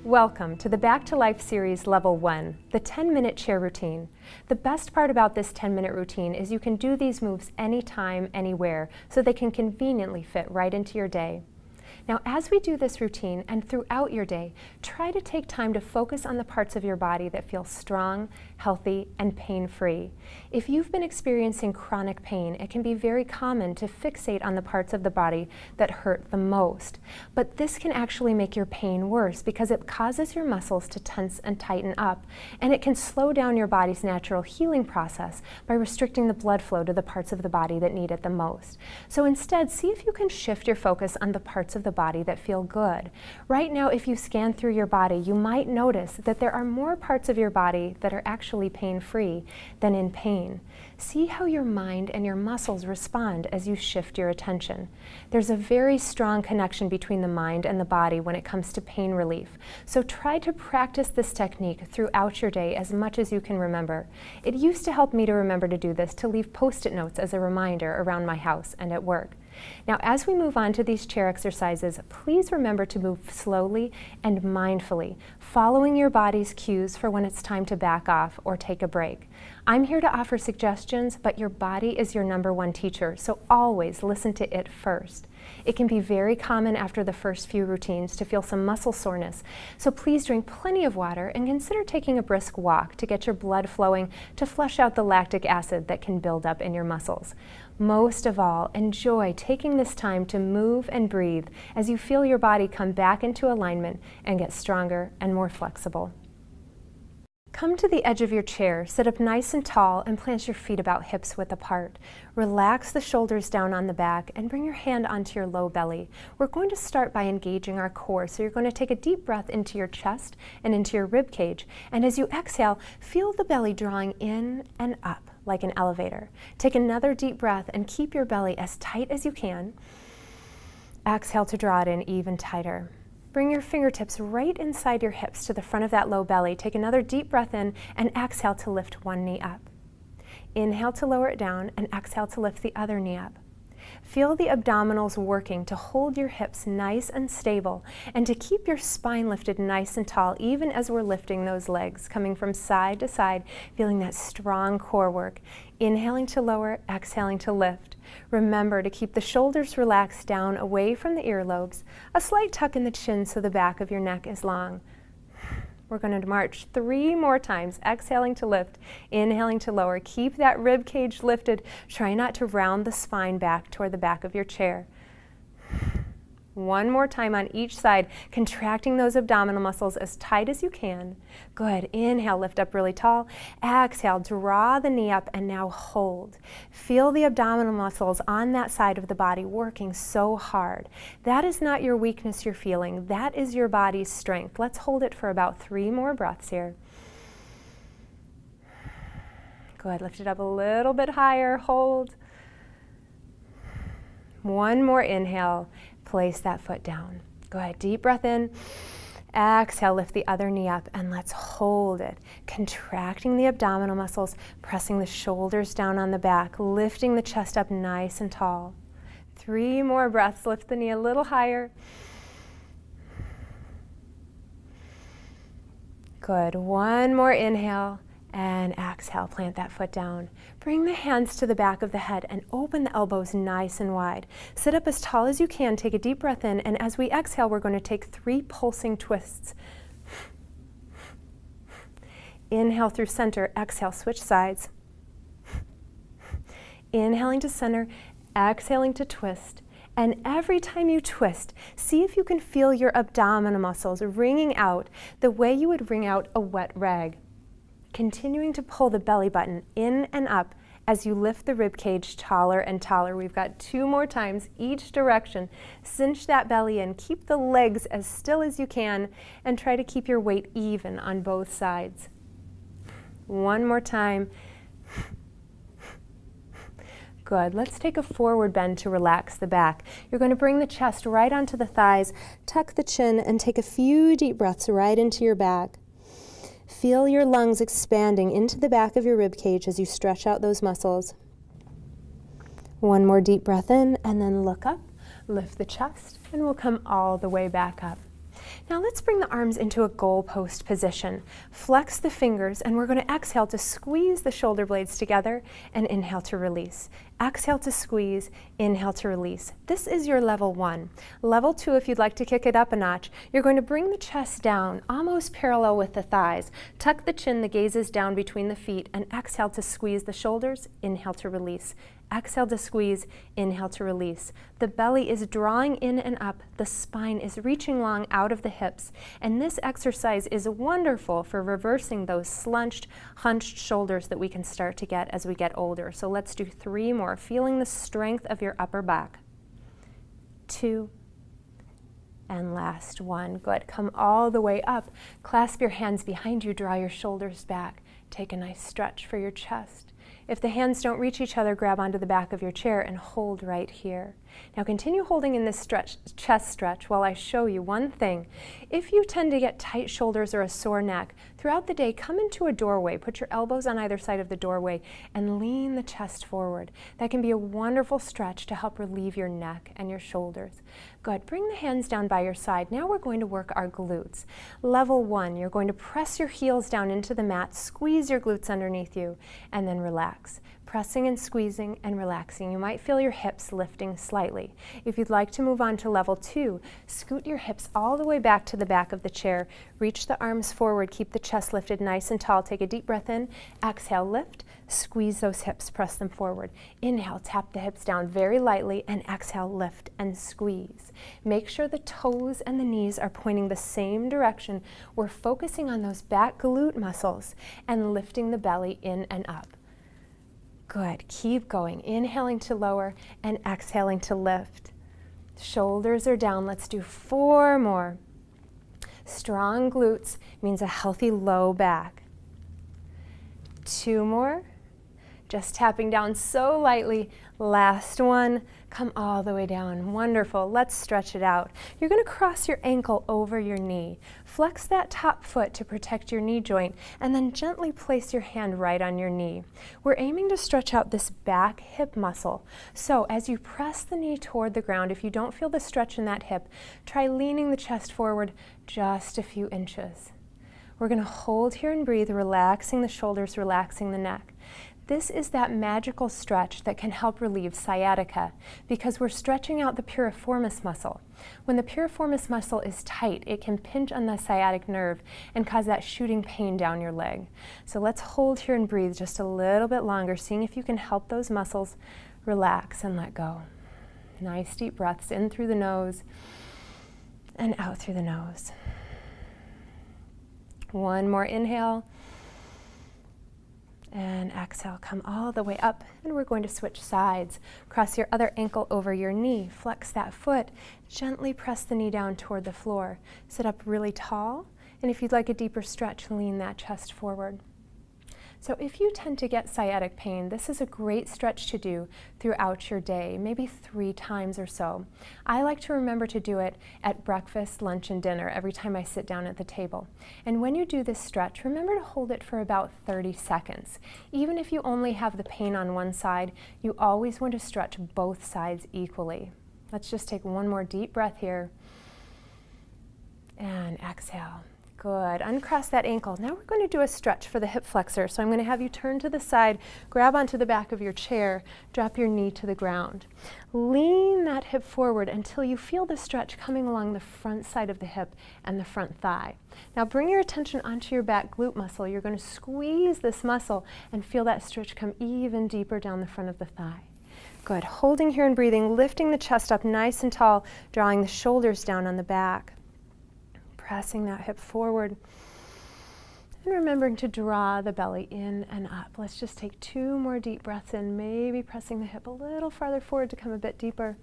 Welcome to the Back to Life series Level 1, the 10-minute chair routine. The best part about this 10-minute routine is you can do these moves anytime, anywhere, so they can conveniently fit right into your day. Now, as we do this routine and throughout your day, try to take time to focus on the parts of your body that feel strong, healthy, and pain-free. If you've been experiencing chronic pain, it can be very common to fixate on the parts of the body that hurt the most. But this can actually make your pain worse because it causes your muscles to tense and tighten up, and it can slow down your body's natural healing process by restricting the blood flow to the parts of the body that need it the most. So instead, see if you can shift your focus on the parts of the body that feel good. Right now, if you scan through your body, you might notice that there are more parts of your body that are actually pain-free than in pain. See how your mind and your muscles respond as you shift your attention. There's a very strong connection between the mind and the body when it comes to pain relief. So try to practice this technique throughout your day as much as you can remember. It used to help me to remember to do this, to leave Post-it notes as a reminder around my house and at work. Now, as we move on to these chair exercises, please remember to move slowly and mindfully, following your body's cues for when it's time to back off or take a break. I'm here to offer suggestions, but your body is your #1 teacher, so always listen to it first. It can be very common after the first few routines to feel some muscle soreness, so please drink plenty of water and consider taking a brisk walk to get your blood flowing to flush out the lactic acid that can build up in your muscles. Most of all, enjoy taking this time to move and breathe as you feel your body come back into alignment and get stronger and more flexible. Come to the edge of your chair, sit up nice and tall, and plant your feet about hips width apart. Relax the shoulders down on the back and bring your hand onto your low belly. We're going to start by engaging our core, so you're going to take a deep breath into your chest and into your rib cage. And as you exhale, feel the belly drawing in and up like an elevator. Take another deep breath and keep your belly as tight as you can. Exhale to draw it in even tighter. Bring your fingertips right inside your hips to the front of that low belly. Take another deep breath in and exhale to lift one knee up. Inhale to lower it down and exhale to lift the other knee up. Feel the abdominals working to hold your hips nice and stable and to keep your spine lifted nice and tall even as we're lifting those legs, coming from side to side, feeling that strong core work. Inhaling to lower, exhaling to lift. Remember to keep the shoulders relaxed down away from the earlobes, a slight tuck in the chin so the back of your neck is long. We're going to march 3 more times, exhaling to lift, inhaling to lower. Keep that rib cage lifted. Try not to round the spine back toward the back of your chair. One more time on each side, contracting those abdominal muscles as tight as you can. Good. Inhale, lift up really tall. Exhale, draw the knee up and now hold. Feel the abdominal muscles on that side of the body working so hard. That is not your weakness you're feeling. That is your body's strength. Let's hold it for about 3 more breaths here. Good. Lift it up a little bit higher. Hold. One more inhale. Place that foot down. Go ahead, deep breath in. Exhale, lift the other knee up and let's hold it. Contracting the abdominal muscles, pressing the shoulders down on the back, lifting the chest up nice and tall. 3 more breaths, lift the knee a little higher. Good, one more inhale. And exhale, plant that foot down. Bring the hands to the back of the head and open the elbows nice and wide. Sit up as tall as you can, take a deep breath in, and as we exhale, we're going to take 3 pulsing twists. Inhale through center, exhale, switch sides. Inhaling to center, exhaling to twist. And every time you twist, see if you can feel your abdominal muscles wringing out the way you would wring out a wet rag. Continuing to pull the belly button in and up as you lift the rib cage taller and taller. We've got 2 more times each direction. Cinch that belly in, keep the legs as still as you can, and try to keep your weight even on both sides. One more time. Good. Let's take a forward bend to relax the back. You're going to bring the chest right onto the thighs, tuck the chin, and take a few deep breaths right into your back. Feel your lungs expanding into the back of your rib cage as you stretch out those muscles. One more deep breath in and then look up, lift the chest, and we'll come all the way back up. Now let's bring the arms into a goalpost position. Flex the fingers, and we're going to exhale to squeeze the shoulder blades together and inhale to release. Exhale to squeeze, inhale to release. This is your level 1. Level 2, if you'd like to kick it up a notch, you're going to bring the chest down, almost parallel with the thighs. Tuck the chin, the gaze is down between the feet, and exhale to squeeze the shoulders, inhale to release. Exhale to squeeze, inhale to release. The belly is drawing in and up, the spine is reaching long out of the hips, and this exercise is wonderful for reversing those slunched, hunched shoulders that we can start to get as we get older. So let's do 3 more, feeling the strength of your upper back. 2, and last 1. Good. Come all the way up. Clasp your hands behind you, draw your shoulders back. Take a nice stretch for your chest. If the hands don't reach each other, grab onto the back of your chair and hold right here. Now continue holding in this chest stretch while I show you one thing. If you tend to get tight shoulders or a sore neck, throughout the day, come into a doorway. Put your elbows on either side of the doorway and lean the chest forward. That can be a wonderful stretch to help relieve your neck and your shoulders. Good. Bring the hands down by your side. Now we're going to work our glutes. Level 1, you're going to press your heels down into the mat, squeeze your glutes underneath you, and then relax. Pressing and squeezing and relaxing. You might feel your hips lifting slightly. If you'd like to move on to level 2, scoot your hips all the way back to the back of the chair. Reach the arms forward. Keep the chest lifted nice and tall. Take a deep breath in. Exhale, lift. Squeeze those hips. Press them forward. Inhale, tap the hips down very lightly, and exhale, lift and squeeze. Make sure the toes and the knees are pointing the same direction. We're focusing on those back glute muscles and lifting the belly in and up. Good. Keep going. Inhaling to lower and exhaling to lift. Shoulders are down. Let's do 4 more. Strong glutes means a healthy low back. 2 more. Just tapping down so lightly. Last one. Come all the way down. Wonderful. Let's stretch it out. You're going to cross your ankle over your knee. Flex that top foot to protect your knee joint, and then gently place your hand right on your knee. We're aiming to stretch out this back hip muscle. So as you press the knee toward the ground, if you don't feel the stretch in that hip, try leaning the chest forward just a few inches. We're going to hold here and breathe, relaxing the shoulders, relaxing the neck. This is that magical stretch that can help relieve sciatica because we're stretching out the piriformis muscle. When the piriformis muscle is tight, it can pinch on the sciatic nerve and cause that shooting pain down your leg. So let's hold here and breathe just a little bit longer, seeing if you can help those muscles relax and let go. Nice deep breaths in through the nose and out through the nose. One more inhale. And exhale, come all the way up, and we're going to switch sides. Cross your other ankle over your knee, flex that foot, gently press the knee down toward the floor. Sit up really tall, and if you'd like a deeper stretch, lean that chest forward. So if you tend to get sciatic pain, this is a great stretch to do throughout your day, maybe 3 times or so. I like to remember to do it at breakfast, lunch, and dinner every time I sit down at the table. And when you do this stretch, remember to hold it for about 30 seconds. Even if you only have the pain on one side, you always want to stretch both sides equally. Let's just take one more deep breath here. And exhale. Good. Uncross that ankle. Now we're going to do a stretch for the hip flexor. So I'm going to have you turn to the side, grab onto the back of your chair, drop your knee to the ground. Lean that hip forward until you feel the stretch coming along the front side of the hip and the front thigh. Now bring your attention onto your back glute muscle. You're going to squeeze this muscle and feel that stretch come even deeper down the front of the thigh. Good. Holding here and breathing, lifting the chest up nice and tall, drawing the shoulders down on the back. Pressing that hip forward and remembering to draw the belly in and up. Let's just take 2 more deep breaths in, maybe pressing the hip a little farther forward to come a bit deeper.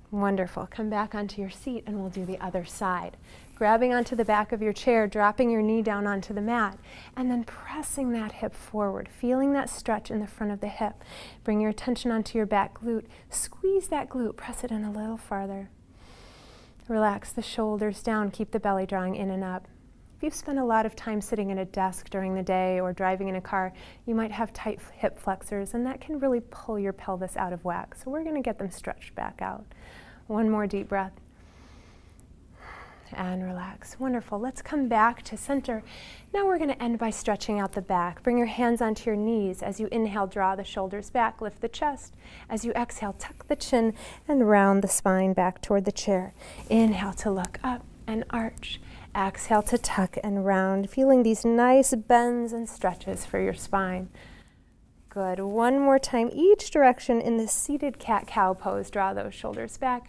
Wonderful. Come back onto your seat and we'll do the other side. Grabbing onto the back of your chair, dropping your knee down onto the mat, and then pressing that hip forward, feeling that stretch in the front of the hip. Bring your attention onto your back glute. Squeeze that glute, press it in a little farther. Relax the shoulders down, keep the belly drawing in and up. If you spend a lot of time sitting at a desk during the day or driving in a car, you might have tight hip flexors, and that can really pull your pelvis out of whack. So we're going to get them stretched back out. One more deep breath. And relax. Wonderful. Let's come back to center. Now we're going to end by stretching out the back. Bring your hands onto your knees. As you inhale, draw the shoulders back, lift the chest. As you exhale, tuck the chin and round the spine back toward the chair. Inhale to look up and arch. Exhale to tuck and round, feeling these nice bends and stretches for your spine. Good. One more time, each direction in the seated cat-cow pose. Draw those shoulders back.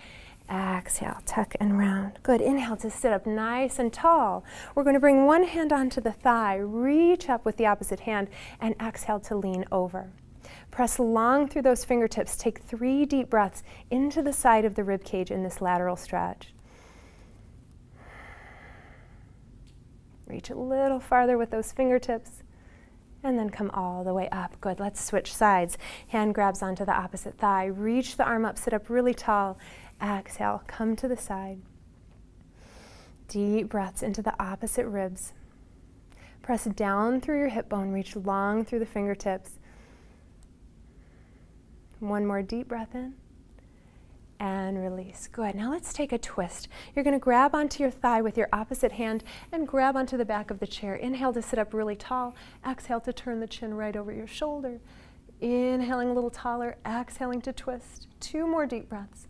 Exhale, tuck and round. Good. Inhale to sit up nice and tall. We're going to bring one hand onto the thigh, reach up with the opposite hand, and exhale to lean over. Press long through those fingertips. Take 3 deep breaths into the side of the rib cage in this lateral stretch. Reach a little farther with those fingertips, and then come all the way up. Good. Let's switch sides. Hand grabs onto the opposite thigh. Reach the arm up, sit up really tall. Exhale, come to the side. Deep breaths into the opposite ribs. Press down through your hip bone, reach long through the fingertips. One more deep breath in and release. Good. Now let's take a twist. You're going to grab onto your thigh with your opposite hand and grab onto the back of the chair. Inhale to sit up really tall. Exhale to turn the chin right over your shoulder. Inhaling a little taller, exhaling to twist. 2 more deep breaths.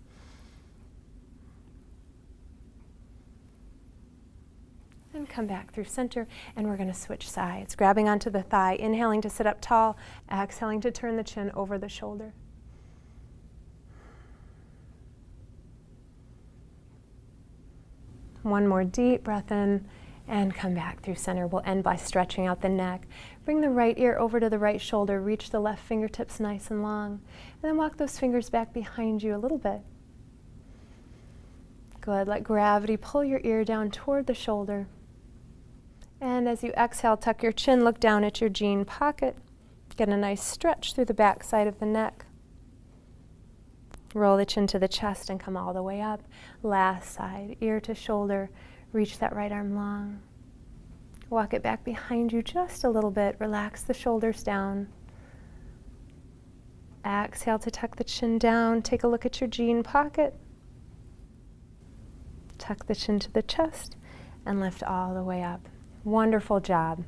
And come back through center, and we're going to switch sides. Grabbing onto the thigh, inhaling to sit up tall, exhaling to turn the chin over the shoulder. One more deep breath in, and come back through center. We'll end by stretching out the neck. Bring the right ear over to the right shoulder, reach the left fingertips nice and long, and then walk those fingers back behind you a little bit. Good. Let gravity pull your ear down toward the shoulder. And as you exhale, tuck your chin, look down at your jean pocket. Get a nice stretch through the back side of the neck. Roll the chin to the chest and come all the way up. Last side, ear to shoulder. Reach that right arm long. Walk it back behind you just a little bit. Relax the shoulders down. Exhale to tuck the chin down. Take a look at your jean pocket. Tuck the chin to the chest and lift all the way up. Wonderful job.